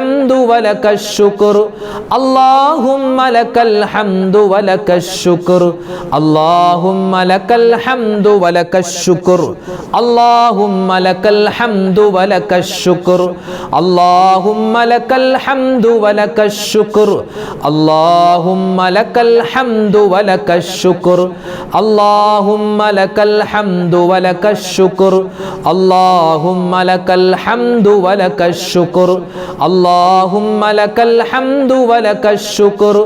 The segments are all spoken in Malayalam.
ഹംദു വലകശ് ശുക്ർ അല്ലാഹുമ്മ ലകൽ ഹംദു വലകശ് ശുക്ർ അല്ലാഹുമ്മ ലകൽ ഹംദു വലകശ് ശുക്ർ അല്ലാഹുമ്മ ലകൽ ഹംദു വലകശ് ശുക്ർ അല്ലാഹുമ്മ ലകൽ ഹംദു വലകശ് ശുക്ർ അല്ലാഹുമ്മ ലകൽ ഹംദു വലകശ് ശുക്ർ അല്ലാഹുമ്മ ലകൽ ഹംദു വലകശ് ശുക്ർ അല്ലാഹുമ്മ ലകൽ ഹംദു വലകശ് ശുക്ർ അല്ലാഹുമ്മ ലകൽ ഹംദു വലകശ് ശുക്ർ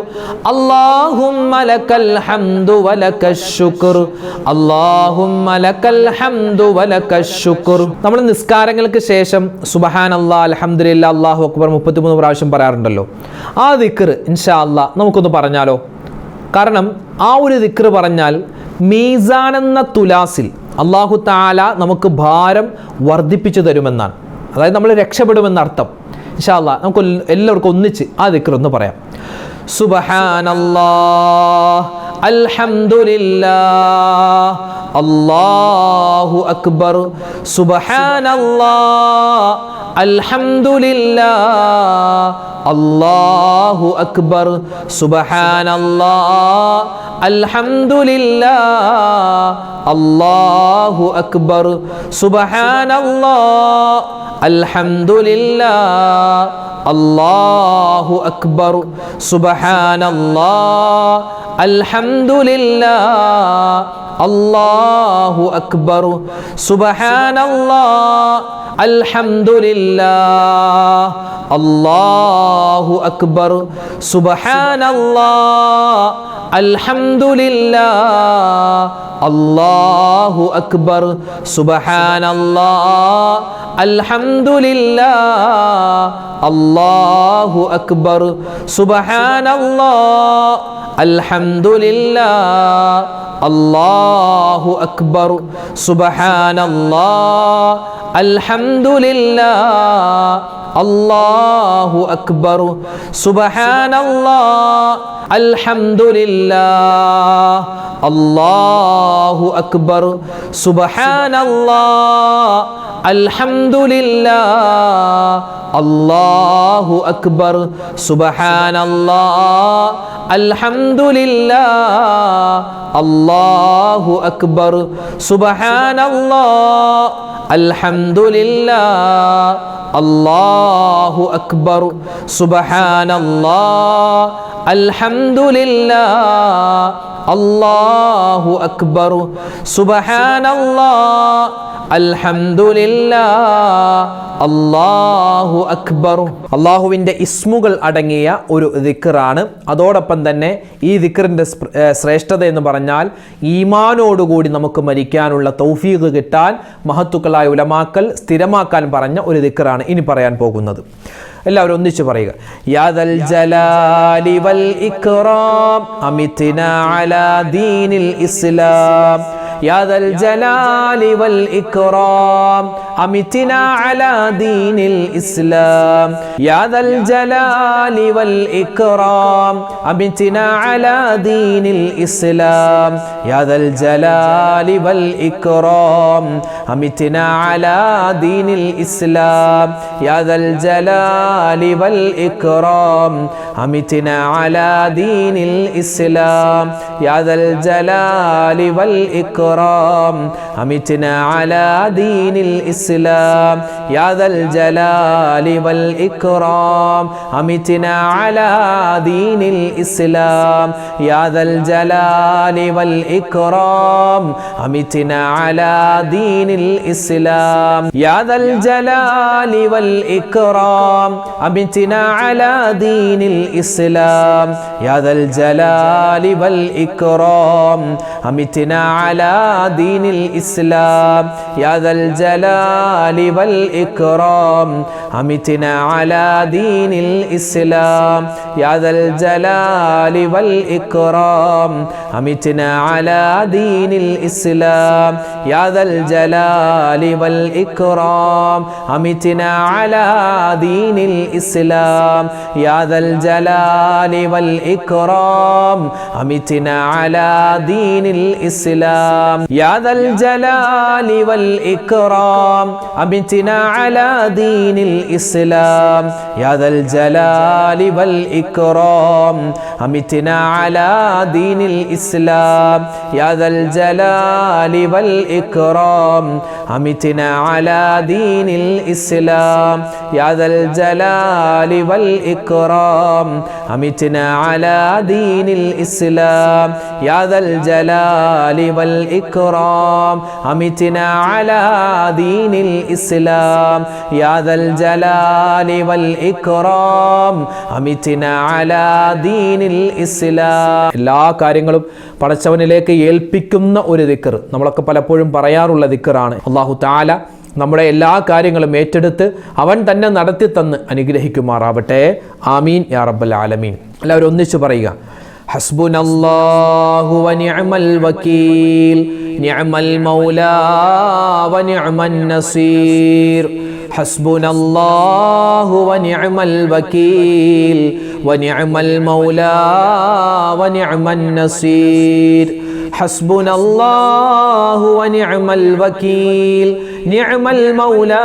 അല്ലാഹുമ്മ ലകൽ ഹംദു വലകശ് ശുക്ർ അല്ലാഹുമ്മ ലകൽ ഹംദു വലകശ് ശുക്ർ. നമ്മൾ നിസ്കാരങ്ങൾക്ക് ശേഷം സുബ്ഹാനല്ലാഹ് അൽഹംദുലില്ലാഹ് അല്ലാഹു അക്ബർ 33 പ്രാവശ്യം പറയാറുണ്ടല്ലോ. ആ ദിക്ർ ഇൻഷാ അല്ലാഹ് നമുക്കൊന്ന് പറഞ്ഞാലോ? കാരണം ആ ഒരു ദിക്ർ പറഞ്ഞാൽ മീസാൻ എന്ന തുലാസിൽ അല്ലാഹു തആല നമുക്ക് ഭാരം വർദ്ധിപ്പിച്ചു തരുമെന്നാണ്. അതായത് നമ്മൾ രക്ഷപ്പെടുമെന്നർത്ഥം. ഇൻഷാ അല്ലാഹ് നമുക്ക് എല്ലാവർക്കും ഒന്നിച്ച് ആ ദിക്ർ ഒന്ന് പറയാം. സുബ്ഹാനല്ലാഹ് അൽഹംദുലില്ലാഹ് അല്ലാഹു അക്ബർ സുബ്ഹാനല്ലാഹ് അൽഹംദുലില്ലാഹ് അല്ലാഹു അക്ബർ സുബ്ഹാനല്ലാഹ് അൽഹംദുലില്ലാഹ് അല്ലാഹു അക്ബർ സുബ്ഹാനല്ലാഹ് അൽഹംദുലില്ലാഹ് അല്ലാഹു അക്ബർ സുബ്ഹാനല്ലാഹ് അൽഹംദുലില്ലാഹ് അല്ലാഹു അക്ബർ സുബ്ഹാനല്ലാഹ് അൽഹംദുലില്ലാഹ് അല്ലാഹു അക്ബർ സുബ്ഹാനല്ലാഹ് അൽഹംദുലില്ലാഹ് അല്ലാഹു അക്ബർ സുബ്ഹാനല്ലാഹ് അൽഹംദുലില്ലാഹ് അല്ലാഹു അക്ബർ സുബ്ഹാനല്ലാഹ് അൽഹംദുലില്ലാഹ് അല്ലാഹു അക്ബർ സുബ്ഹാനല്ലാഹ് അൽഹംദുലില്ലാഹ് അല്ലാഹു അക്ബർ സുബ്ഹാനല്ലാഹ് അൽഹംദുലില്ലാഹ് അല്ലാഹു അക്ബർ സുബ്ഹാനല്ലാഹ് അൽഹംദുലില്ലാഹ് അല്ലാഹു അക്ബർ സുബ്ഹാനല്ലാഹ് അൽഹംദുലില്ലാഹ് അല്ലാഹു അക്ബർ സുബ്ഹാനല്ലാഹ് അൽഹംദുലില്ലാഹ് അല്ലാഹു അക്ബർ സുബ്ഹാനല്ലാഹ് അൽഹംദുലില്ലാഹ് അല്ലാഹു അക്ബർ സുബ്ഹാനല്ലാഹ് അൽഹംദുലില്ലാഹ് അല്ലാഹു അക്ബർ. അള്ളാഹുവിൻ്റെ ഇസ്മുകൾ അടങ്ങിയ ഒരു ദിക്റാണ്. അതോടൊപ്പം തന്നെ ഈ ദിക്റിൻ്റെ ശ്രേഷ്ഠത എന്ന് പറഞ്ഞാൽ ഈമാനോടുകൂടി നമുക്ക് മരിക്കാനുള്ള തൗഫീഖ് കിട്ടാൻ മഹത്തുക്കളായ ഉലമാക്കൾ സ്ഥിരമാക്കാൻ പറഞ്ഞ ഒരു ദിക്റാണ് ഇനി പറയാൻ പോകുന്നത്. എല്ലാവരും ഒന്നിച്ച് പറയുക. യാ ദൽ ജലാലി വൽ ഇക്റാം അമിത്നാ അലാ ദീനിൽ ഇസ്ലാം യാ ദൽ ജലാലി വൽ ഇക്റാം അമിത്നാ അലാ ദീനിൽ ഇസ്ലാം യാ ദൽ ജലാലി വൽ ഇക്റാം അമിത്നാ അലാ ദീനിൽ ഇസ്ലാം യാ ദൽ ജലാലി വൽ ഇക്റാം അമിത്നാ അലാ ദീനിൽ ഇസ്ലാം യാ ദൽ ജലാലി വൽ ഇക്റാം അമിത്നാ അലാ ദീനിൽ ഇസ്ലാം യാ ദൽ ജലാലി വൽ ഇക്റാം അമിത്നാ അലാ ദീനിൽ ഇസ്ലാം യാ ദൽ ജലാലി വൽ ഇക്റാം അമിത്നാ അലാ ദീനിൽ ഇസ്ലാം യാ ദൽ ജലാലി വൽ ഇക്റാം അമിത്നാ അലാ ദീനിൽ ഇസ്ലാം യാ ദൽ ജലാലി വൽ ഇക്റാം അമിത്നാ അലാ ദീനിൽ ഇസ്ലാം യാ ദൽ ജലാലി വൽ ഇക്റാം അമിത്നാ അലാ ദീനിൽ ഇസ്ലാം യാ ദൽ ജലാലി വൽ ഇക്റാം അമിത്നാ അലാ ദീനിൽ ഇസ്ലാം യാ ദൽ ജലാലി വൽ ഇക്റാം അമിത്നാ അലാ ദീനിൽ ഇസ്ലാം യാ ദൽ ജലാലി വൽ ഇക്റാം അമിത്നാ അലാ ദീനിൽ ഇസ്ലാം യാ ദൽ ജലാലി വൽ ഇക്റാം അമിത്നാ അലാ ദീനിൽ ഇസ്ലാം يا ذا الجلال والإكرام أمتنا على دين الإسلام يا ذا الجلال والإكرام أمتنا على دين الإسلام يا ذا الجلال والإكرام أمتنا على دين الإسلام يا ذا الجلال والإكرام أمتنا على دين الإسلام يا ذا الجلال والإكرام أمتنا على دين الإسلام يا ذا الجلال والإكرام أمتنا على دين الإسلام. എല്ലാ കാര്യങ്ങളും പടച്ചവനിലേക്ക് ഏൽപ്പിക്കുന്ന ഒരു ദിക്ർ, നമ്മളൊക്കെ പലപ്പോഴും പറയാറുള്ള ദിക്റാണ്. അല്ലാഹു തആല നമ്മുടെ എല്ലാ കാര്യങ്ങളും ഏറ്റെടുത്ത് അവൻ തന്നെ നടത്തി തന്ന് അനുഗ്രഹിക്കുമാറാവട്ടെ. ആമീൻ യാ റബ്ബൽ ആലമീൻ. എല്ലാവരും ഒന്നിച്ചു പറയുക, ഹസ്ബുനല്ലാഹു വനിഅമൽ വകീൽ നിഅമൽ മൗലാ വനിഅമൻ നസീർ. ഹസ്ബുനല്ലാഹു വനിഅമൽ വകീൽ വനിഅമൽ മൗലാ വനിഅമൻ നസീർ. ഹസ്ബുനല്ലാഹു വനിഅമൽ വകീൽ നിഅമൽ മൗലാ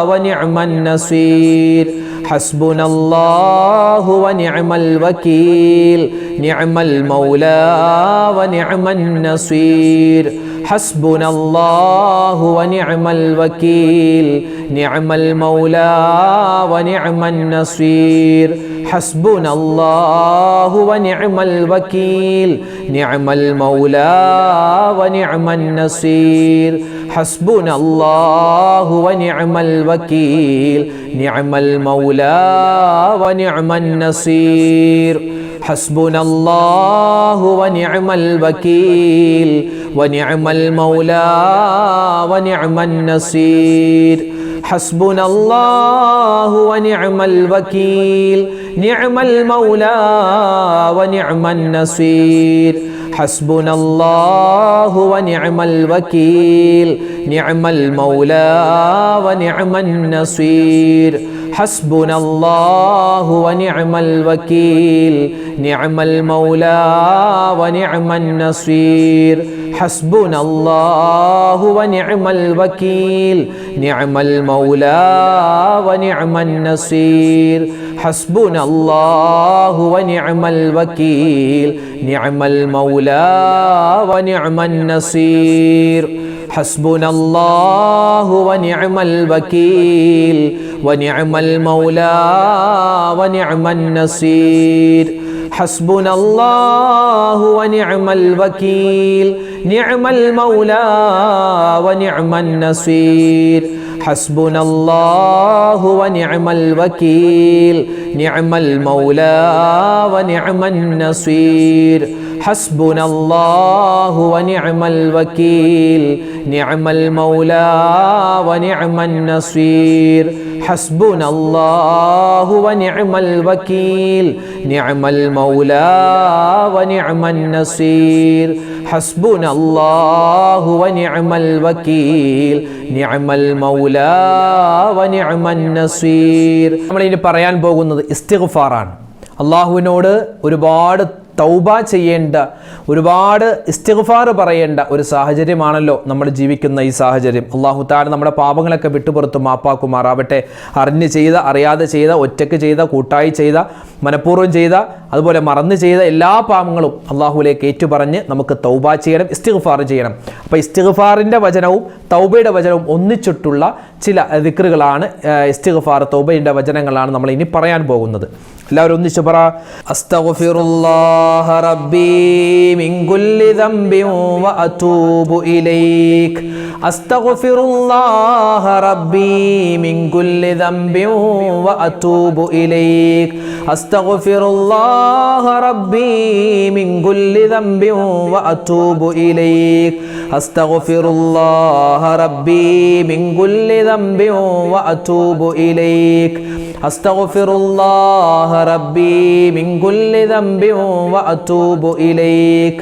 വനിഅമൻ നസീർ. ഹസ്ബുനല്ലാഹു വനിഅമൽ വകീൽ നിഅമൽ മൗലാ വനിഅമൻ നസീർ. ഹസ്ബുനല്ലാഹു വനിഅമൽ വകീൽ നിഅമൽ മൗലാ വനിഅമൻ നസീർ. ഹസ്ബുനല്ലാഹു വനിഅമൽ വകീൽ നിഅമൽ മൗലാ വനിഅമൻ നസീർ. ഹസ്ബുനല്ലാഹു വനിഅമൽ വകീൽ നിഅമൽ മൗലാ വനിഅമൻ നസീർ. ഹസ്ബുനല്ലാഹു വനിഅമൽ വകീൽ വനിഅമൽ മൗലാ വനിഅമൻ നസീർ. ഹസ്ബുനല്ലാഹു വനിഅമൽ വകീൽ നിഅമൽ മൗലാ വനിഅമൻ നസീർ. ഹസ്ബുനല്ലാഹു വനിഅമൽ വകീൽ നിഅമൽ മൗലാ വനിഅമൻ നസീർ. ഹസ്ബുനല്ലാഹു വനിഅമൽ വകീൽ നിഅമൽ മൗലാ വനിഅമൻ നസീർ. ഹസ്ബുനല്ലാഹു വനിഅമൽ വകീൽ നിഅമൽ മൗലാ വനിഅമൻ നസീർ. ഹസ്ബുനല്ലാഹു വനിഅമൽ വകീൽ നിഅമൽ മൗലാ വനിഅമൻ നസീർ. ഹസ്ബുനല്ലാഹു വനിഅമൽ വകീൽ വനിഅമൽ മൗലാ വനിഅമൻ നസീർ. ഹസ്ബുനല്ലാഹു വനിഅമൽ വകീൽ നിഅമൽ മൗലാ വനിഅമൻ നസീർ. ഹസ്ബുനല്ലാഹു വനിഅമൽ വകീൽ നിഅമൽ മൗലാ വനിഅമൻ നസീർ. ഹസ്ബുനല്ലാഹു വനിഅമൽ വകീൽ നിഅമൽ മൗലാ വനിഅമൻ നസീർ. ഹസ്ബുനല്ലാഹു വനിഅമൽ വകീൽ നിഅമൽ മൗലാ വനിഅമൻ നസീർ. ഹസ്ബുനല്ലാഹു വനിഅമൽ വകീൽ നിഅമൽ മൗലാ വനിഅമൻ നസീർ. നമ്മളിനി പറയാൻ പോകുന്നത് ഇസ്തിഗ്ഫാറാണ്. അള്ളാഹുവിനോട് ഒരുപാട് തൗബ ചെയ്യേണ്ട, ഒരുപാട് ഇസ്തിഗ്ഫാർ പറയേണ്ട ഒരു സാഹചര്യമാണല്ലോ നമ്മൾ ജീവിക്കുന്ന ഈ സാഹചര്യം. അല്ലാഹു തആല നമ്മുടെ പാപങ്ങളൊക്കെ വിട്ടുപുറത്ത് മാപ്പാക്കുമാറാവട്ടെ. അറിഞ്ഞ് ചെയ്ത, അറിയാതെ ചെയ്ത, ഒറ്റയ്ക്ക് ചെയ്ത, കൂട്ടായി ചെയ്ത, മനഃപൂർവ്വം ചെയ്ത, അതുപോലെ മറന്ന് ചെയ്ത എല്ലാ പാപങ്ങളും അള്ളാഹുവിലേക്ക് ഏറ്റുപറഞ്ഞ് നമുക്ക് തൗബ ചെയ്യണം, ഇസ്തിഗ്ഫാർ ചെയ്യണം. അപ്പോൾ ഇസ്തിഗ്ഫാറിൻ്റെ വചനവും തൗബയുടെ വചനവും ഒന്നിച്ചിട്ടുള്ള ചില ദിക്റുകളാണ്, ഇസ്തിഗ്ഫാർ തൗബയുടെ വചനങ്ങളാണ് നമ്മൾ ഇനി പറയാൻ പോകുന്നത്. എല്ലാവരും ഒന്നിച്ച് പറ. അസ്തഗ്ഫിറുല്ലാഹ റബ്ബി മിൻ കുല്ലി ദംബിൻ വ അതൂബു ഇലൈക്. അസ്തഗ്ഫിറുല്ലാഹ റബ്ബി മിൻ കുല്ലി ദംബിൻ വ അതൂബു ഇലൈക്. അസ്തഗ്ഫിറുല്ലാഹ റബ്ബി മിൻ കുല്ലി ദംബിൻ വ അതൂബു ഇലൈക്. അസ്തഗ്ഫിറുല്ലാഹ റബ്ബി മിൻ കുല്ലി ദംബിൻ വ അതൂബു ഇലൈക്. അസ്തഗ്ഫിറുല്ലാഹ റബ്ബി മിൻ കുല്ലി ദംബിൻ വ അതൂബു ഇലൈക്.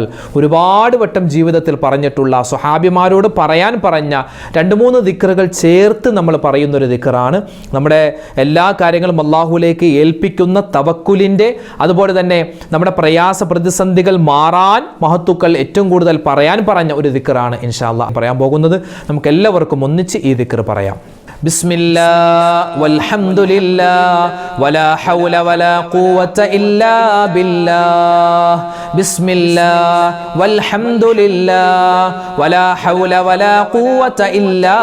തങ്ങൾ ഒരുപാട് വട്ടം ജീവിതത്തിൽ പറഞ്ഞിട്ടുള്ള സ്വഹാബിമാരോട് പറയാൻ പറഞ്ഞ 2-3 ദിക്റുകൾ ചേർത്ത് നമ്മൾ പറയുന്നൊരു ദിക്റാണ്. നമ്മുടെ എല്ലാ കാര്യങ്ങളും അള്ളാഹുവിലേക്ക് ഏൽപ്പിക്കുന്ന തവക്കുലിൻ്റെ, അതുപോലെ തന്നെ നമ്മുടെ പ്രയാസ പ്രതിസന്ധികൾ മാറാൻ മഹത്തുക്കൾ ഏറ്റവും കൂടുതൽ പറയാൻ പറഞ്ഞ ഒരു ദിക്റാണ് ഇൻഷാ അല്ലാഹ് പറയാൻ പോകുന്നത്. നമുക്ക് എല്ലാവർക്കും ഒന്നിച്ച് ഈ ദിക്ർ പറയാം. ബിസ്മില്ലാഹ് വൽഹംദുലില്ലാഹ് വലാ ഹൗല വലാ ഖുവത ഇല്ലാ ബില്ലാഹ്. ബിസ്മില്ലാഹ് വൽഹംദുലില്ലാഹ് വലാ ഹൗല വലാ ഖുവത ഇല്ലാ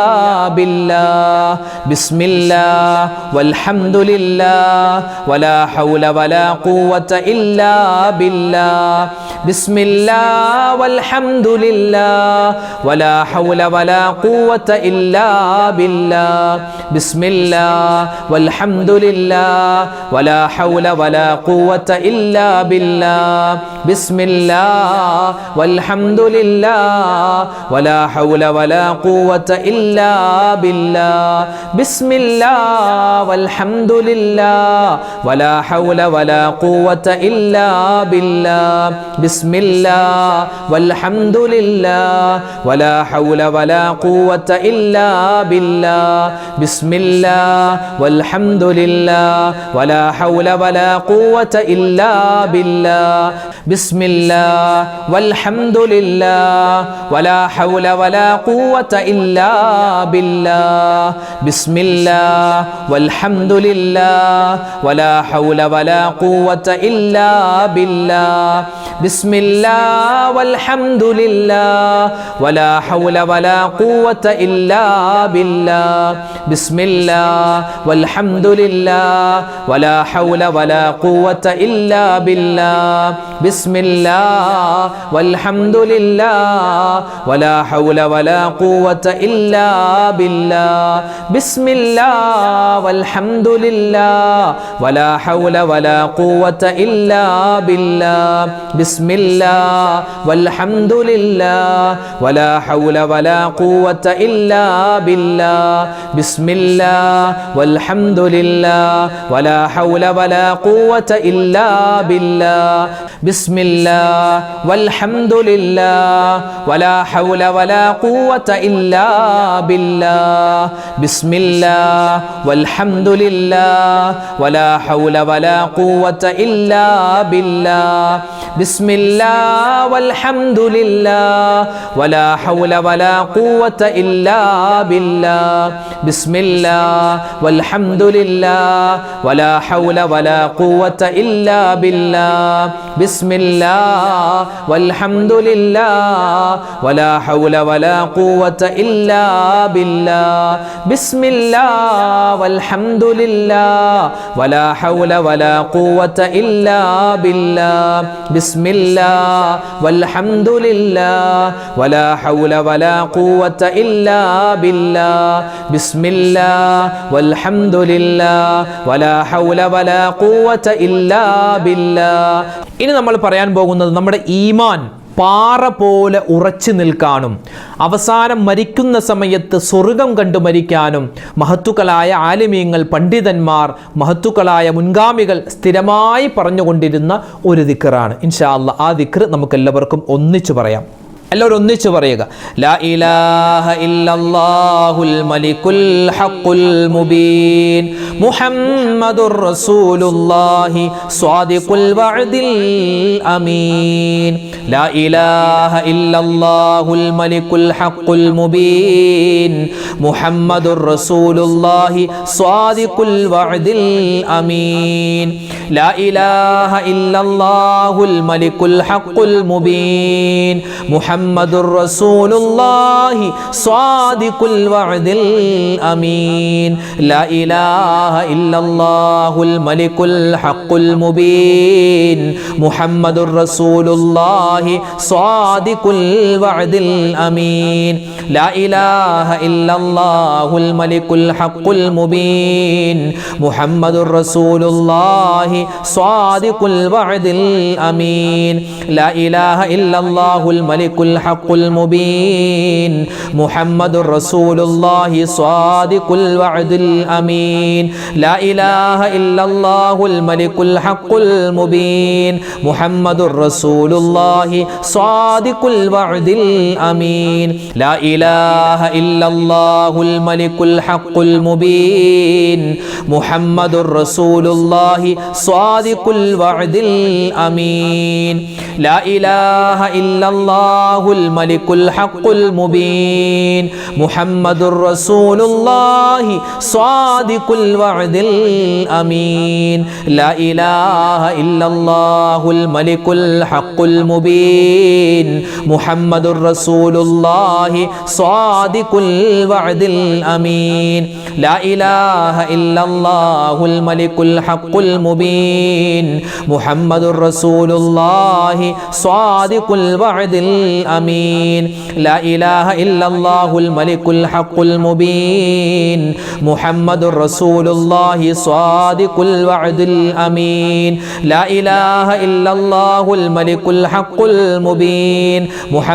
ബില്ലാഹ്. ബിസ്മില്ലാഹ് വൽഹംദുലില്ലാഹ് വലാ ഹൗല വലാ ഖുവത ഇല്ലാ ബില്ലാഹ്. ബിസ്മില്ലാഹ് വൽഹംദുലില്ലാഹ് വലാ ഹൗല വലാ ഖുവത ഇല്ലാ ബില്ലാഹ്. ബിസ്മില്ലാഹ് വൽഹംദുലില്ലാഹ് വലാ ഹൗല വലാ ഖുവത ഇല്ലാ ബില്ലാഹ്. ബിസ്മില്ലാഹ് വൽഹംദുലില്ലാഹ് വലാ ഹൗല വലാ ഖുവത ഇല്ലാ ബില്ലാഹ്. ബിസ്മില്ലാഹ് വൽഹംദുലില്ലാഹ് വലാ ഹൗല വലാ ഖുവത ഇല്ലാ ബില്ലാഹ്. ബിസ്മില്ലാഹ് വൽഹംദുലില്ലാഹ് വലാ ഹൗല വലാ ഖുവത ഇല്ലാ ബില്ലാഹ്. ബിസ്മില്ലാഹ് വൽഹംദുലില്ലാഹ് വലാ ഹൗല വലാ ഖുവത ഇല്ലാ ബില്ലാഹ്. ബിസ്മില്ലാഹ് വൽഹംദുലില്ലാഹ് വലാ ഹൗല വലാ ഖുവത ഇല്ലാ ബില്ലാഹ്. ബിസ്മില്ലാഹ് വൽഹംദുലില്ലാഹ് വലാ ഹൗല വലാ ഖുവത ഇല്ലാ ബില്ലാഹ്. ബിസ്മില്ലാഹ് വൽഹംദുലില്ലാഹ് വലാ ഹൗല വലാ ഖുവത ഇല്ലാ ബില്ലാഹ്. ബിസ്മില്ലാഹ് വൽഹംദുലില്ലാഹ് വലാ ഹൗല വലാ ഖുവത ഇല്ലാ ബില്ലാഹ്. ബിസ്മില്ലാഹ് വൽഹംദുലില്ലാഹ് വലാ ഹൗല വലാ ഖുവത ഇല്ലാ ബില്ലാഹ്. ബിസ്മില്ലാഹ് വൽഹംദുലില്ലാഹ് വലാ ഹൗല വലാ ഖുവത ഇല്ലാ ബില്ലാഹ്. ബിസ്മില്ലാഹ് വൽഹംദുലില്ലാഹ് വലാ ഹൗല വലാ ഖുവത ഇല്ലാ ബില്ലാഹ്. ബിസ്മില്ലാഹ് വൽഹംദുലില്ലാഹ് വലാ ഹൗല വലാ ഖുവത ഇല്ലാ ബില്ലാഹ്. ബിസ്മില്ലാഹ് വൽഹംദുലില്ലാഹ് വലാ ഹൗല വലാ ഖുവത ഇല്ലാ ബില്ലാഹ്. ബിസ്മില്ലാഹ് വൽഹംദുലില്ലാഹ് വലാ ഹൗല വലാ ഖുവത ഇല്ലാ ബില്ലാഹ്. ബിസ്മില്ലാഹ് വൽഹംദുലില്ലാഹ് വലാ ഹൗല വലാ ഖുവത ഇല്ലാ ബില്ലാഹ്. ബിസ്മില്ലാഹ് വൽഹംദുലില്ലാഹ് വലാ ഹൗല വലാ ഖുവത ഇല്ലാ ബില്ലാഹ്. ബിസ്മില്ലാഹ് വൽഹംദുലില്ലാഹ് വലാ ഹൗല വലാ ഖുവത ഇല്ലാ ബില്ലാഹ്. ബിസ്മില്ലാഹ് വൽഹംദുലില്ലാഹ് വലാ ഹൗല വലാ ഖുവത ഇല്ലാ ബില്ലാഹ്. ബിസ്മില്ലാഹ് വൽഹംദുലില്ലാഹ് വലാ ഹൗല വലാ ഖുവത ഇല്ലാ ബില്ലാഹ്. ബിസ്മില്ലാഹ് വൽഹംദുലില്ലാഹ് വലാ ഹൗല വലാ ഖുവത ഇല്ലാ ബില്ലാഹ്. ഇനി നമ്മൾ പറയാൻ പോകുന്നത് നമ്മുടെ ഈമാൻ പാറ പോലെ ഉറച്ചു നിൽക്കാനും അവസാനം മരിക്കുന്ന സമയത്ത് സ്വർഗം കണ്ടു മരിക്കാനും മഹത്തുക്കളായ ആലിമീങ്ങൾ, പണ്ഡിതന്മാർ, മഹത്തുക്കളായ മുൻഗാമികൾ സ്ഥിരമായി പറഞ്ഞുകൊണ്ടിരുന്ന ഒരു ദിക്റാണ്. ഇൻഷാ അല്ലാഹ് ആ ദിക്ർ നമുക്കെല്ലാവർക്കും ഒന്നിച്ചു പറയാം. എല്ലാവരും ഒന്നിച്ചു പറയുക. ലാ ഇലാഹ ഇല്ലല്ലാഹുൽ മലിക്കുൽ ഹഖുൽ മുബീൻ മുഹമ്മദുർ റസൂലുള്ളാഹി സ്വാദിഖുൽ വഅദിൽ അമീൻ. ലാ ഇലാഹ ഇല്ലല്ലാഹുൽ മലിക്കുൽ ഹഖുൽ മുബീൻ മുഹമ്മദുർ റസൂലുള്ളാഹി സ്വാദിഖുൽ വഅദിൽ അമീൻ. ലാ ഇലാഹ ഇല്ലല്ലാഹുൽ മലിക്കുൽ ഹഖുൽ മുബീൻ മുഹമ്മദുർ റസൂലുള്ളാഹി സ്വാദിഖുൽ വഅദിൽ അമീൻ. ലാ ഇലാഹ ഇല്ലല്ലാഹുൽ മലിക്കുൽ ഹഖുൽ മുബീൻ മുഹമ്മദുർ റസൂലുള്ളാഹി സ്വാദിഖുൽ വഅദിൽ അമീൻ. ലാ ഇലാഹ ഇല്ലല്ലാഹുൽ മലിക്കുൽ ഹഖുൽ മുബീൻ മുഹമ്മദുർ റസൂലുള്ളാഹി സ്വാദിഖുൽ വഅദിൽ അമീൻ. ലാ ഇലാഹ ഇല്ലല്ലാഹുൽ മലിക്കുൽ الحق المبين محمد رسول الله صادق الوعد الأمين لا إله إلا الله الملك الحق المبين محمد رسول الله صادق الوعد الأمين لا إله إلا الله الملك الحق المبين محمد رسول الله صادق الوعد الأمين لا إله إلا الله الملك الحق المبين محمد رسول الله صادق الوعد الأمين لا إله إلا الله الملك الحق المبين محمد رسول الله صادق الوعد الأمين لا إله إلا الله الملك الحق المبين محمد رسول الله صادق الوعد الأمين لا إله إلا الله الملك الحق المبين محمد رسول الله صادق الوعد الأمين لا إله إلا الله الملك الحق المبين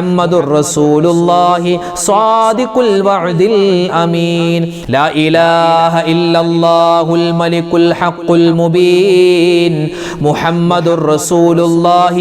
محمد رسول الله صادق الوعد الأمين لا إله إلا الله الملك الحق المبين محمد رسول الله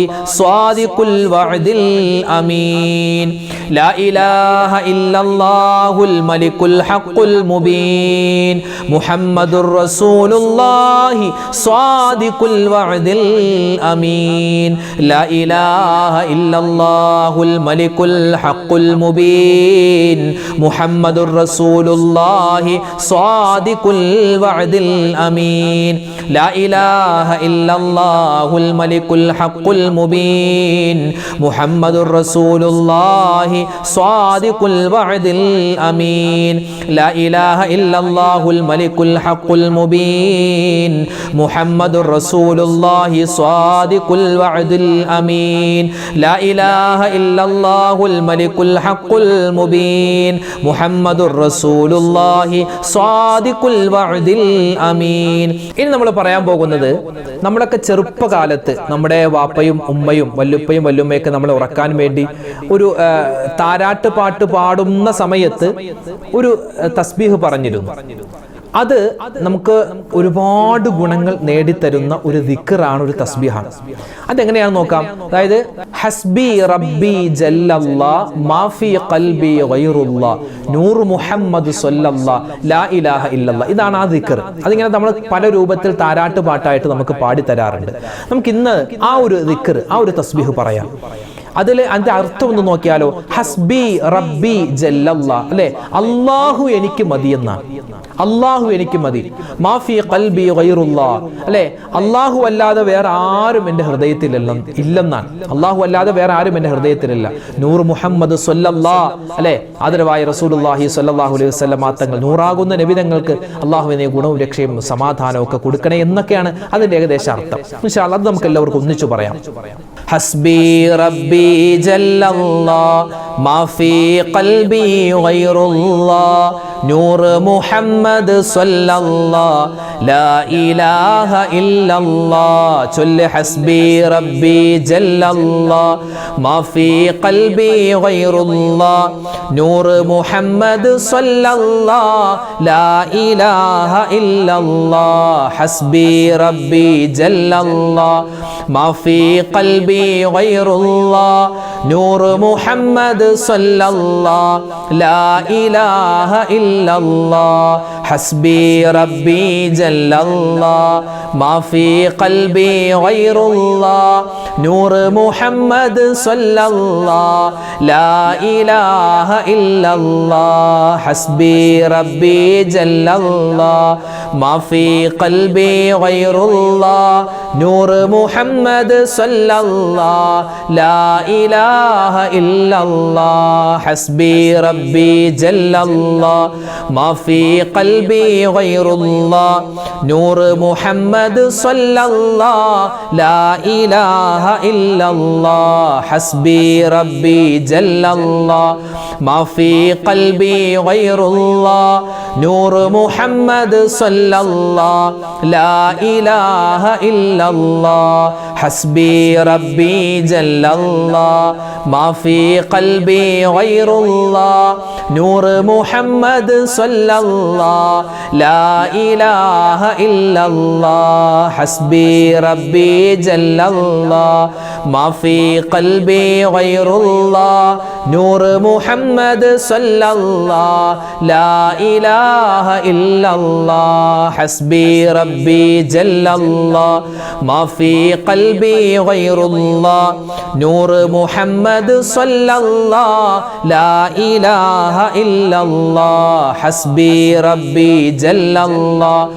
صادق الوعد الأمين لا إله إلا الله الملك الحق المبين محمد رسول الله صادق الوعد الأمين لا إله إلا الله الملك الحق المبين محمد رسول الله صادق الوعد الأمين لا إله إلا الله الملك الحق المبين محمد رسول الله صادق الوعد الأمين لا إله إلا الله الملك الحق المبين محمد رسول الله صادق الوعد الأمين لا إله إلا الله الملك الحق المبين محمد رسول الله صادق الوعد الأمين ഇനി നമ്മൾ പറയാൻ പോകുന്നത് നമ്മളൊക്കെ ചെറുപ്പകാലത്ത് നമ്മുടെ വാപ്പയും ഉമ്മയും വല്ലുപ്പയും വല്ലുമ്മയൊക്കെ നമ്മളെ ഉറക്കാൻ വേണ്ടി ഒരു താരാട്ട് പാട്ട് പാടുന്ന സമയത്ത് ഒരു തസ്ബീഹ് പറഞ്ഞിരുന്നു. അത് നമുക്ക് ഒരുപാട് ഗുണങ്ങൾ നേടിത്തരുന്ന ഒരു ദിക്റാണ്, ഒരു തസ്ബീഹാണ്. അതെങ്ങനെയാണെന്ന് നോക്കാം. അതായത് ഹസ്ബി റബ്ബി ജല്ലല്ലാഹ് മാഫി ഖൽബി ഗൈറുല്ലാഹ് നൂർ മുഹമ്മദ് സ്വല്ലല്ലാഹ് ലാ ഇലാഹ ഇല്ലല്ലാഹ്. ഇതാണ് ആ ദിക്ർ. അതിങ്ങനെ നമ്മൾ പല രൂപത്തിൽ താരാട്ട് പാട്ടായിട്ട് നമുക്ക് പാടി തരാറുണ്ട്. നമുക്ക് ഇന്ന് ആ ഒരു ദിക്ർ, ആ ഒരു തസ്ബീഹ് പറയാം. അതിൽ അതിന്റെ അർത്ഥം ഒന്ന് നോക്കിയാലോ. ഹസ്ബി റബ്ബി ജല്ലല്ലാഹ്, അല്ലെ, അല്ലാഹു എനിക്ക് മതി എന്നാണ്. അല്ലാഹു എനിക്ക് മതി. മാഫി ഖൽബി ഗൈറുല്ലാഹ്, അല്ലെ, അല്ലാഹു അല്ലാതെ വേറെ ആരും എൻ്റെ ഹൃദയത്തിൽ ഇല്ലെന്നാണ്. അല്ലാഹു അല്ലാതെ വേറെ ആരും എൻ്റെ ഹൃദയത്തിലില്ല. നൂർ മുഹമ്മദ് സ്വല്ലല്ലാഹ്, അല്ലെ, ആദരവായ റസൂലുള്ളാഹി സ്വല്ലല്ലാഹു അലൈഹി വസല്ലം തങ്ങൾ, നൂറാകുന്ന നബിതങ്ങൾക്ക് അല്ലാഹുവിനെ ഗുണവും രക്ഷയും സമാധാനവും ഒക്കെ കൊടുക്കണേ എന്നൊക്കെയാണ് അതിന്റെ ഏകദേശ അർത്ഥം. ഇൻഷാ അല്ലാഹ് അത് നമുക്ക് എല്ലാവർക്കും ഒന്നിച്ചു പറയാം. ഹസ്ബി റബ്ബി ജല്ലല്ലാഹ് മാഫി ഖൽബി ഗൈറുല്ലാഹ് നൂർ മുഹമ്മദ് സ്വല്ലല്ലാഹ് ലാ ഇലാഹ ഇല്ലല്ലാഹ്. ചൊല്ല് ഹസ്ബി റബ്ബി ജല്ലല്ലാഹ് മാഫി ഖൽബി ഗൈറുല്ലാഹ് നൂർ മുഹമ്മദ് സ്വല്ലല്ലാഹ് ലാ ഇലാഹ ഇല്ലല്ലാഹ്. ഹസ്ബി റബ്ബി ജല്ലല്ലാഹ് മാഫി ഖൽബി ഗൈറുല്ലാഹ് നൂർ മുഹമ്മദ് സ്വല്ലല്ലാഹ് ലാ ഇലാഹ ഇല്ലല്ലാഹ്. ഹസ്ബി റബ്ബി ജല്ലല്ലാഹ് മാഫി ഖൽബി ഗൈറുല്ലാഹ് നൂർ മുഹമ്മദ് സ്വല്ലല്ലാഹ് ലാ ഇലാഹ ഇല്ലല്ലാഹ്. ഹസ്ബി റബ്ബി ജല്ലല്ലാഹ് മാഫി ഖൽബി ഗൈറുല്ലാഹ് നൂർ മുഹമ്മദ് സ്വല്ലല്ലാഹ് ലാ ഇലാഹ ഇല്ലല്ലാഹ്. ഹസ്ബി റബ്ബി ജല്ലല്ലാഹ് മാഫി ഖൽബി ഗൈറുല്ലാഹ് നൂർ മുഹമ്മദ് സ്വല്ലല്ലാഹ് ലാ ഇലാഹ ഇല്ലല്ലാഹ് ഹസ്ബി റബ്ബി ജല്ലല്ലാഹ് മാ ഫീ ഖൽബി ഗൈറുല്ലാഹ് നൂർ മുഹമ്മദ് സല്ലല്ലാഹ് ലാ ഇലാഹ ഇല്ലല്ലാഹ് ഹസ്ബി റബ്ബി ജല്ലല്ലാഹ് മാ ഫീ ഖൽബി ഗൈറുല്ലാഹ് നൂർ മുഹമ്മദ് സല്ലല്ലാഹ് ലാ ഇലാഹ ഇല്ലല്ലാഹ് ഹസ്ബി റബ്ബി ജല്ലല്ലാഹ് മാ ഫീ ഖൽബി ഗൈറുല്ലാഹ് നൂർ മുഹമ്മദ് സല്ലല്ലാഹ് ലാ ഇലാഹ ഇല്ലല്ലാഹ് ഹസ്ബി റബ്ബി ജല്ലല്ലാഹ് മാ ഫീ ഖൽബി ഗൈറുല്ലാഹ് നൂർ മുഹമ്മദ് സല്ലല്ലാഹ് ലാ ഇലാഹ ഇല്ലല്ലാഹ് ഹസ്ബി റബ്ബി ജല്ലല്ലാഹ്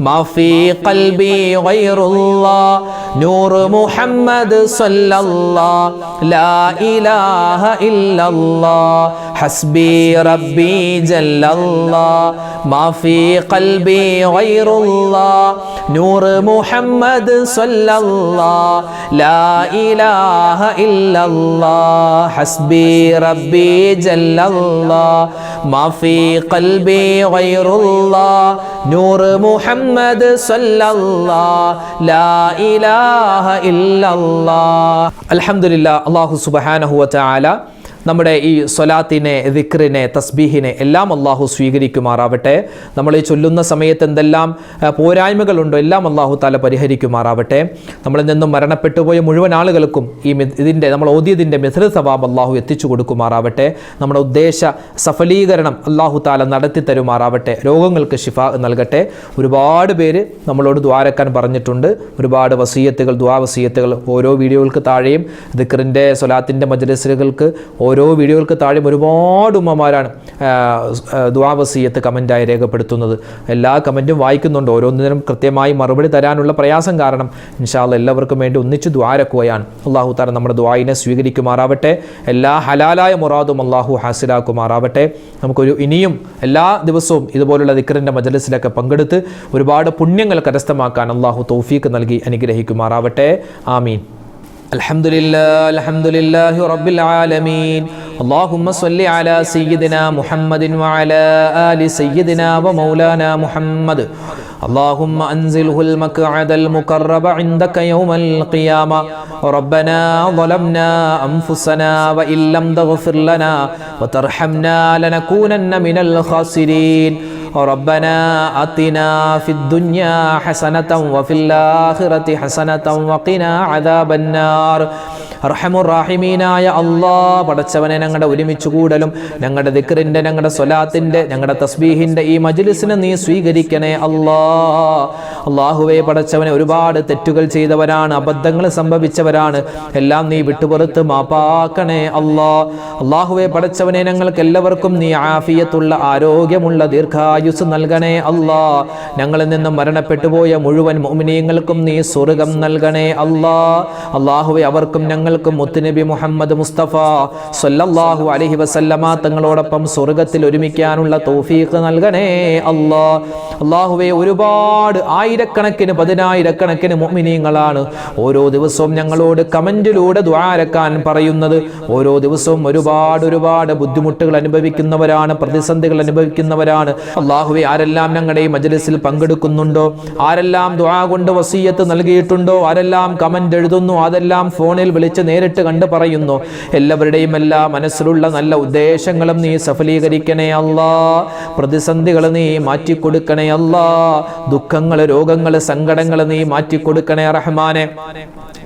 മാ ഫീ ഖൽബി ഗൈറുല്ലാഹ് നൂർ മുഹമ്മദ് സല്ലല്ലാഹ് ലാ ഇലാഹ ഇല്ലല്ലാഹ് ഹസ്ബി റബ്ബി ജല്ലല്ലാഹ് മാ ഫീ ഖൽബി ഗൈറുല്ലാഹ് നൂർ മുഹമ്മദ് സല്ലല്ലാഹ് ലാ ഇലാഹ ഇല്ലല്ലാഹ് ഹസ്ബി റബ്ബി ജല്ലല്ലാഹ് മാ ഫീ ഖൽബി ഗൈറുല്ലാഹ് നൂർ മുഹമ്മദ് സല്ലല്ലാഹ് ലാ ഇലാഹ ഇല്ലല്ലാഹ്. അൽഹംദുലില്ലാഹ്. അല്ലാഹു സുബ്ഹാനഹു വ തആല നമ്മുടെ ഈ സ്വലാത്തിനെ, ദിക്റിനെ, തസ്ബീഹിനെ എല്ലാം അള്ളാഹു സ്വീകരിക്കുമാറാവട്ടെ. നമ്മൾ ഈ ചൊല്ലുന്ന സമയത്ത് എന്തെല്ലാം പോരായ്മകളുണ്ടോ എല്ലാം അള്ളാഹു താല പരിഹരിക്കുമാറാവട്ടെ. നമ്മളിൽ നിന്നും മരണപ്പെട്ടുപോയ മുഴുവൻ ആളുകൾക്കും ഇതിൻ്റെ നമ്മൾ ഓതിയതിൻ്റെ മിഥ്ല സവാബ് അള്ളാഹു എത്തിച്ചു കൊടുക്കുമാറാവട്ടെ. നമ്മുടെ ഉദ്ദേശ സഫലീകരണം അള്ളാഹു താല നടത്തി തരുമാറാവട്ടെ. രോഗങ്ങൾക്ക് ശിഫ നൽകട്ടെ. ഒരുപാട് പേര് നമ്മളോട് ദ്വാരക്കാൻ പറഞ്ഞിട്ടുണ്ട്. ഒരുപാട് വസീയത്തുകൾ, വസീയത്തുകൾ ഓരോ വീഡിയോകൾക്ക് താഴെയും ദിക്റിൻ്റെ സ്വലാത്തിൻ്റെ മജ്‌ലിസുകൾക്ക് ഓരോ വീഡിയോകൾക്ക് താഴെയും ഒരുപാട് ഉമ്മമാരാണ് ദുആ വസിയത്ത് കമൻറ്റായി രേഖപ്പെടുത്തുന്നത്. എല്ലാ കമൻറ്റും വായിക്കുന്നുണ്ട്. ഓരോന്നിനും കൃത്യമായി മറുപടി തരാനുള്ള പ്രയാസം കാരണം ഇൻഷാ അല്ലാഹ് എല്ലാവർക്കും വേണ്ടി ഒന്നിച്ച് ദുആരക്കുകയാണ്. അല്ലാഹു തആല നമ്മുടെ ദുആയിനെ സ്വീകരിക്കുമാറാവട്ടെ. എല്ലാ ഹലാലായ മുറാദും അല്ലാഹു ഹാസിലാക്കുമാറാവട്ടെ. നമുക്കൊരു ഇനിയും എല്ലാ ദിവസവും ഇതുപോലുള്ള ദിക്റിൻ്റെ മജ്‌ലിസിലൊക്കെ പങ്കെടുത്ത് ഒരുപാട് പുണ്യങ്ങൾ കരസ്ഥമാക്കാൻ അല്ലാഹു തൗഫീഖ് നൽകി അനുഗ്രഹിക്കുമാറാവട്ടെ. ആമീൻ. അൽഹംദുലില്ലാഹി റബ്ബിൽ ആലമീൻ. اللهم صل على سيدنا محمد وعلى آل سيدنا ومولانا محمد. اللهم أنزله المقعد المقرب عندك يوم القيامة. ربنا ظلمنا أنفسنا وإن لم تغفر لنا وترحمنا لنكونن من الخاسرين. ربنا آتنا في الدنيا حسنة وفي الآخرة حسنة وقنا عذاب النار. അർഹമുർറാഹിമീനായ അല്ലാഹ്, പടച്ചവനെ ഞങ്ങളുടെ ഒരുമിച്ച് കൂടലും ഞങ്ങളുടെ ദിക്റിൻ്റെ, ഞങ്ങളുടെ സ്വലാത്തിൻ്റെ, ഞങ്ങളുടെ തസ്ബീഹിൻ്റെ ഈ മജ്‌ലിസിനെ നീ സ്വീകരിക്കണേ അല്ലാഹ്. അല്ലാഹുവേ പടച്ചവനെ, ഒരുപാട് തെറ്റുകൾ ചെയ്തവരാണ്, അബദ്ധങ്ങൾ സംഭവിച്ചവരാണ്. എല്ലാം നീ വിട്ടുപുറത്ത് മാപ്പാക്കണേ അല്ലാഹ്. അല്ലാഹുവേ പടച്ചവനെ, ഞങ്ങൾക്ക് എല്ലാവർക്കും നീ ആഫിയത്തുള്ള, ആരോഗ്യമുള്ള ദീർഘായുസ് നൽകണേ അല്ലാഹ്. ഞങ്ങളിൽ നിന്നും മരണപ്പെട്ടുപോയ മുഴുവൻ മുഅ്മിനീങ്ങൾക്കും നീ സ്വർഗ്ഗം നൽകണേ അല്ലാഹ്. അല്ലാഹുവേ അവർക്കും ഞങ്ങൾക്കും മുത്തുനബി മുഹമ്മദ് മുസ്തഫ സല്ലല്ലാഹു അലൈഹി വസല്ലമ തങ്ങളോടൊപ്പം സ്വർഗ്ഗത്തിൽ ഒരുമിക്കാനുള്ള തൗഫീഖ് നൽകണേ അല്ലാഹ്. അല്ലാഹുവേ ഒരുപാട് ആയിരക്കണക്കിന് പതിനായിരക്കണക്കിന് മുഅ്മിനീങ്ങളാണ് ഓരോ ദിവസവും ഞങ്ങളോട് കമന്റിലൂടെ ദുആരക്കാൻ പറയുന്നത്. ഓരോ ദിവസവും ഒരുപാട് ബുദ്ധിമുട്ടുകൾ അനുഭവിക്കുന്നവരാണ്, പ്രതിസന്ധികൾ അനുഭവിക്കുന്നവരാണ്. അല്ലാഹുവേ ആരെല്ലാം ഞങ്ങളുടെ ഈ മജ്‌ലിസിൽ പങ്കെടുക്കുന്നുണ്ടോ, ആരെല്ലാം ദുആ കൊണ്ട് വസിയത്ത് നൽകിയിട്ടുണ്ടോ, ആരെല്ലാം കമന്റ് എഴുതുന്നു, അതെല്ലാം ഫോണിൽ വിളിച്ച് നേരിട്ട് കണ്ട് പറയുന്നു, എല്ലാവരുടെയും എല്ലാ മനസ്സിലുള്ള നല്ല ഉദ്ദേശങ്ങളും നീ സഫലീകരിക്കണേ അല്ലാഹ്. പ്രതിസന്ധികൾ നീ മാറ്റിക്കൊടുക്കണേ അല്ലാഹ്. ദുഃഖങ്ങൾ, രോഗങ്ങൾ, സങ്കടങ്ങൾ നീ മാറ്റിക്കൊടുക്കണേ റഹ്മാനെ.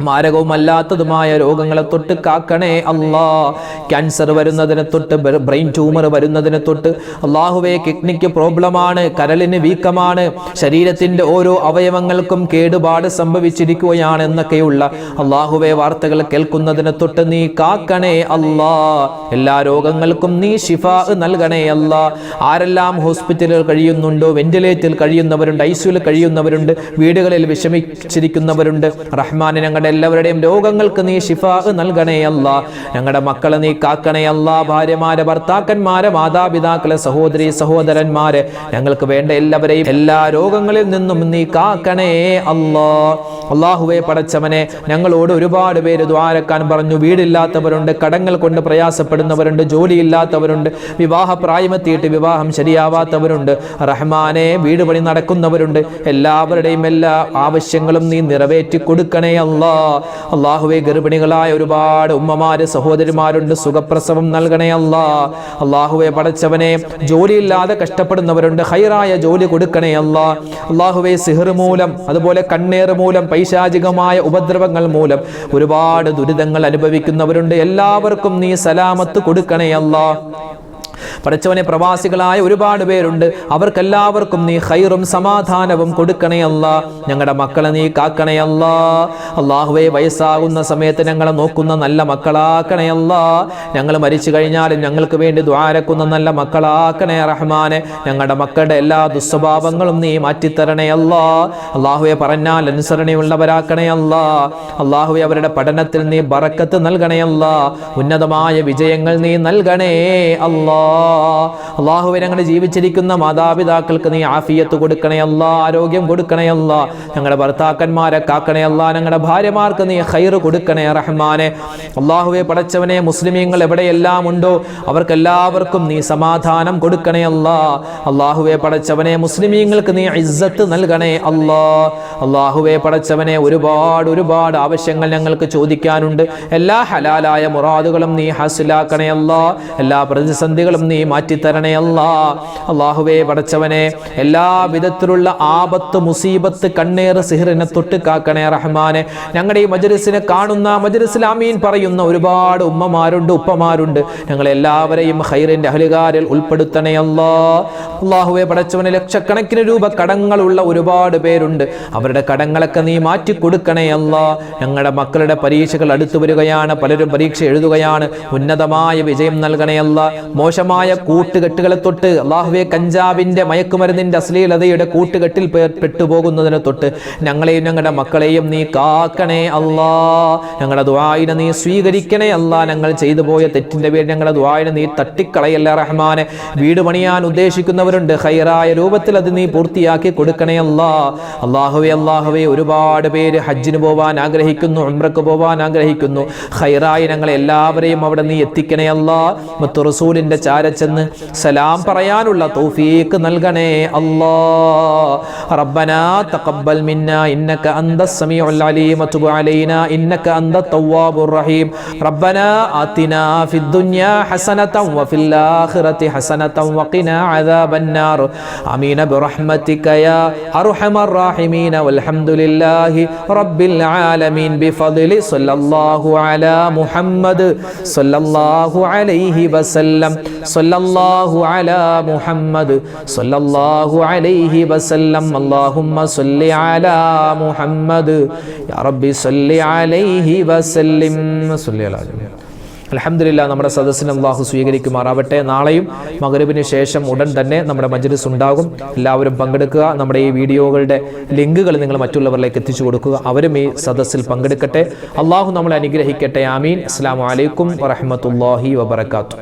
മാരകവുമല്ലാത്തതുമായ രോഗങ്ങളെ തൊട്ട് കാക്കണേ അല്ലാഹ്. ക്യാൻസർ വരുന്നതിനെ തൊട്ട്, ബ്രെയിൻ ട്യൂമർ വരുന്നതിനെ തൊട്ട്, അല്ലാഹുവേ കിഡ്നിക്ക് പ്രോബ്ലമാണ്, കരളിന് വീക്കമാണ്, ശരീരത്തിന്റെ ഓരോ അവയവങ്ങൾക്കും കേടുപാട് സംഭവിച്ചിരിക്കുകയാണ് എന്നൊക്കെയുള്ള അല്ലാഹുവേ വാർത്തകൾ കേൾക്കുന്നതിനെ തൊട്ട് നീ കാക്കണേ അല്ലാഹ്. എല്ലാ രോഗങ്ങൾക്കും നീ ശിഫാ നൽകണേ അല്ലാഹ്. ആരെല്ലാം ഹോസ്പിറ്റലുകൾ കഴിയുന്നുണ്ടോ, വെന്റിലേറ്ററിൽ കഴിയുന്നവരുണ്ട്, ഐസിയുയിൽ കഴിയുന്നവരുണ്ട്, വീടുകളിൽ വിഷമിച്ചിരിക്കുന്നവരുണ്ട്, റഹ്മാനെ ഞങ്ങളുടെ എല്ലാവരുടെയും രോഗങ്ങൾക്ക് നീ ശിഫാ നൽകണേ അല്ലാഹ്. ഞങ്ങളുടെ മക്കളെ നീ കാക്കണേ അല്ലാഹ്. ഭാര്യമാരെ, ഭർത്താക്കന്മാരെ, മാതാപിതാക്കളെ, സഹോദരി സഹോദരന്മാരെ, ഞങ്ങൾക്ക് വേണ്ട എല്ലാവരെയും എല്ലാ രോഗങ്ങളിൽ നിന്നും നീ കാക്കണേ അല്ലാഹ്. അല്ലാഹുവേ പടച്ചവനെ, ഞങ്ങളോട് ഒരുപാട് പേര് ദുആരക്കാൻ പറഞ്ഞു. വീടില്ലാത്തവരുണ്ട്, കടങ്ങൾ കൊണ്ട് പ്രയാസപ്പെടുന്നവരുണ്ട്, ജോലിയില്ലാത്തവരുണ്ട്, വിവാഹ പ്രായമെത്തിയിട്ട് വിവാഹം ശരിയാവാത്തവരുണ്ട്. റഹ്മാനെ, വീട് പണി നടക്കുന്നവരുണ്ട്. എല്ലാവരുടെയും എല്ലാ ആവശ്യങ്ങളും നീ നിറവേറ്റി കൊടുക്കണേ അല്ലാ. അല്ലാഹുവേ, ഗർഭിണികളായ ഒരുപാട് ഉമ്മമാര് സഹോദരിമാരുണ്ട്, സുഖപ്രസവം നൽകണേ അല്ലാ. അല്ലാഹുവേ പടച്ചവനെ, ജോലിയില്ലാതെ കഷ്ടപ്പെടുന്നവരുണ്ട്, ഖൈറായ ജോലി കൊടുക്കണേ അല്ലാ. അല്ലാഹുവേ, സിഹർ മൂലം, അതുപോലെ കണ്ണേർ മൂലം, പൈശാചികമായ ഉപദ്രവങ്ങൾ മൂലം ഒരുപാട് ദുരിതങ്ങൾ അനുഭവിക്കുന്നവരുണ്ട്. എല്ലാവർക്കും നീ സലാമത്ത് കൊടുക്കണേ അല്ലാ. പടച്ചവനെ, പ്രവാസികളായ ഒരുപാട് പേരുണ്ട്, അവർക്കെല്ലാവർക്കും നീ ഖൈറും സമാധാനവും കൊടുക്കണേ അല്ലാ. ഞങ്ങളുടെ മക്കളെ നീ കാക്കണേ അല്ലാ. അല്ലാഹുവേ, വയസ്സാകുന്ന സമയത്ത് ഞങ്ങളെ നോക്കുന്ന നല്ല മക്കളാക്കണേ അല്ലാ. ഞങ്ങൾ മരിച്ചു കഴിഞ്ഞാലും ഞങ്ങൾക്ക് വേണ്ടി ദുആരക്കുന്ന നല്ല മക്കളാക്കണേ റഹ്മാനെ. ഞങ്ങളുടെ മക്കളുടെ എല്ലാ ദുസ്വഭാവങ്ങളും നീ മാറ്റിത്തരണേ അല്ലാ. അല്ലാഹുവേ, പറഞ്ഞാൽ അനുസരണയുള്ളവരാക്കണേ അല്ലാ. അല്ലാഹുവേ, അവരുടെ പഠനത്തിൽ നീ ബറക്കത്ത് നൽകണേ അല്ലാ. ഉന്നതമായ വിജയങ്ങൾ നീ നൽകണേ അല്ലാ. അല്ലാഹുവേ, ഞങ്ങളുടെ ജീവിച്ചിരിക്കുന്ന മാതാപിതാക്കൾക്ക് നീ ആഫിയത്ത് കൊടുക്കണേ അല്ലാ, ആരോഗ്യം കൊടുക്കണേ അല്ലാ. ഞങ്ങളുടെ ഭർത്താക്കന്മാരെ കാക്കണേ അല്ലാ. ഞങ്ങളുടെ ഭാര്യമാർക്ക് നീ ഖൈർ കൊടുക്കണേ റഹ്മാനെ. അല്ലാഹുവേ പടച്ചവനെ, മുസ്ലിമീങ്ങൾ എവിടെയെല്ലാം ഉണ്ടോ അവർക്കെല്ലാവർക്കും നീ സമാധാനം കൊടുക്കണേ അല്ലാ. അല്ലാഹുവേ പടച്ചവനെ, മുസ്ലിമീങ്ങൾക്ക് നീ ഇസ്സത്ത് നൽകണേ അല്ലാ. അല്ലാഹുവേ പടച്ചവനെ, ഒരുപാട് ആവശ്യങ്ങൾ ഞങ്ങൾക്ക് ചോദിക്കാനുണ്ട്. എല്ലാ ഹലാലായ മുറാദുകളും നീ ഹാസിലാക്കണേ അല്ലാ. എല്ലാ പ്രതിസന്ധികളും നീ മാറ്റിത്തരണേ അല്ലാ. അല്ലാഹുവേ പടച്ചവനെ, എല്ലാ വിധത്തിലുള്ള ആപത്ത്, മുസീബത്ത്, കണ്ണേറ്, സിഹറിനെ തൊട്ട് കാക്കണേ റഹ്മാനെ. ഞങ്ങളുടെ ഈ മജ്‌ലിസിനെ കാണുന്ന, മജ്‌ലിസിൽ ആമീൻ പറയുന്ന ഒരുപാട് ഉമ്മമാരുണ്ട്, ഉപ്പമാരുണ്ട്. ഞങ്ങളെല്ലാവരെയും ഖൈറിന്റെ അഹ്ലുകാരിൽ ഉൾപ്പെടുത്തണേ അല്ലാ. അല്ലാഹുവേ പടച്ചവനെ, ലക്ഷക്കണക്കിന് രൂപ കടങ്ങളുള്ള ഒരുപാട് പേരുണ്ട്. അവരുടെ കടങ്ങളൊക്കെ നീ മാറ്റി കൊടുക്കണേ അല്ലാ. ഞങ്ങളുടെ മക്കളുടെ പരീക്ഷകൾ അടുത്തു വരികയാണ്, പലരും പരീക്ഷ എഴുതുകയാണ്. ഉന്നതമായ വിജയം നൽകണേ അല്ലാ. മോശമായ കൂട്ടുകെട്ടുകളെ തൊട്ട്, അല്ലാഹുവേ, കഞ്ചാവിന്റെ, മയക്കുമരുന്നിന്റെ, അശ്ലീലതയുടെ കൂട്ടുകെട്ടിൽ പെട്ടുപോകുന്നതിനെ തൊട്ട് ഞങ്ങളെയും ഞങ്ങളുടെ മക്കളെയും നീ കാക്കണേ അല്ലാ. ഞങ്ങളുടെ ദുആഇനെ നീ സ്വീകരിക്കണേ അല്ലാ. ഞങ്ങൾ ചെയ്തു പോയ തെറ്റിന്റെ പേരിൽ ഞങ്ങളുടെ ദുആഇനെ നീ തട്ടിക്കളയല്ല റഹ്മാനെ. വീട് പണിയാൻ ഉദ്ദേശിക്കുന്നവരുണ്ട്, ഖൈറായ രൂപത്തിൽ അത് നീ പൂർത്തിയാക്കി കൊടുക്കണേ അല്ലാ. അല്ലാഹുവേ, ഒരുപാട് പേര് ഹജ്ജിന് പോവാൻ ആഗ്രഹിക്കുന്നു, ഉംറക്ക് പോവാൻ ആഗ്രഹിക്കുന്നു. ഖൈറായി ഞങ്ങളെ എല്ലാവരെയും അവിടെ നീ എത്തിക്കണേ അല്ലാ. മുത്തു റസൂലിന്റെ ചാരച്ചെന്ന് സലാം പറയാനുള്ള തൗഫീഖ് നൽകണേ അല്ലാ. റബ്ബനാ തഖബ്ബൽ മിന്നാ ഇന്നക അന്തസ് സമീഉൽ അലീം വതുബ് അലൈനാ ഇന്നക അന്തത് തവ്വാബുർ റഹീം. റബ്ബനാ ആതിനാ ഫിദ് ദുനിയാ ഹസനതൻ വഫിൽ ആഖിറതി ഹസനതൻ വഖിനാ അദാബന്നാർ. ആമീൻ ബിറഹ്മതിക യാ അർഹമർ റഹീമീൻ. വൽഹംദുലില്ലാഹി റബ്ബിൽ ആലമീൻ. ബിഫദ്ലി സ്വല്ലല്ലാഹു അലാ മുഹമ്മദ് സ്വല്ലല്ലാഹു അലൈഹി വസല്ലം. സ്വല്ലല്ലാഹു അലാ മുഹമ്മദ് സ്വല്ലല്ലാഹു അലൈഹി വസല്ലം. അല്ലാഹുമ്മ സ്വല്ലി അലാ മുഹമ്മദ് യാ റബ്ബി സ്വല്ലി അലൈഹി വസല്ലം. സ്വല്ലി അലാ. അൽഹംദുലില്ലാ, നമ്മുടെ സദസ്സിനെ അല്ലാഹു സ്വീകരിക്കുമാറാവട്ടെ. നാളെയും മഗ്‌രിബിന് ശേഷം ഉടൻ തന്നെ നമ്മുടെ മജ്‌ലിസ് ഉണ്ടാകും. എല്ലാവരും പങ്കെടുക്കുക. നമ്മുടെ ഈ വീഡിയോകളുടെ ലിങ്കുകൾ നിങ്ങൾ മറ്റുള്ളവരിലേക്ക് എത്തിച്ചു കൊടുക്കുക. അവരും ഈ സദസ്സിൽ പങ്കെടുക്കട്ടെ. അല്ലാഹു നമ്മളെ അനുഗ്രഹിക്കട്ടെ. ആമീൻ. അസ്സലാമു അലൈക്കും വറഹ്മത്തുള്ളാഹി വബറകാതുഹു.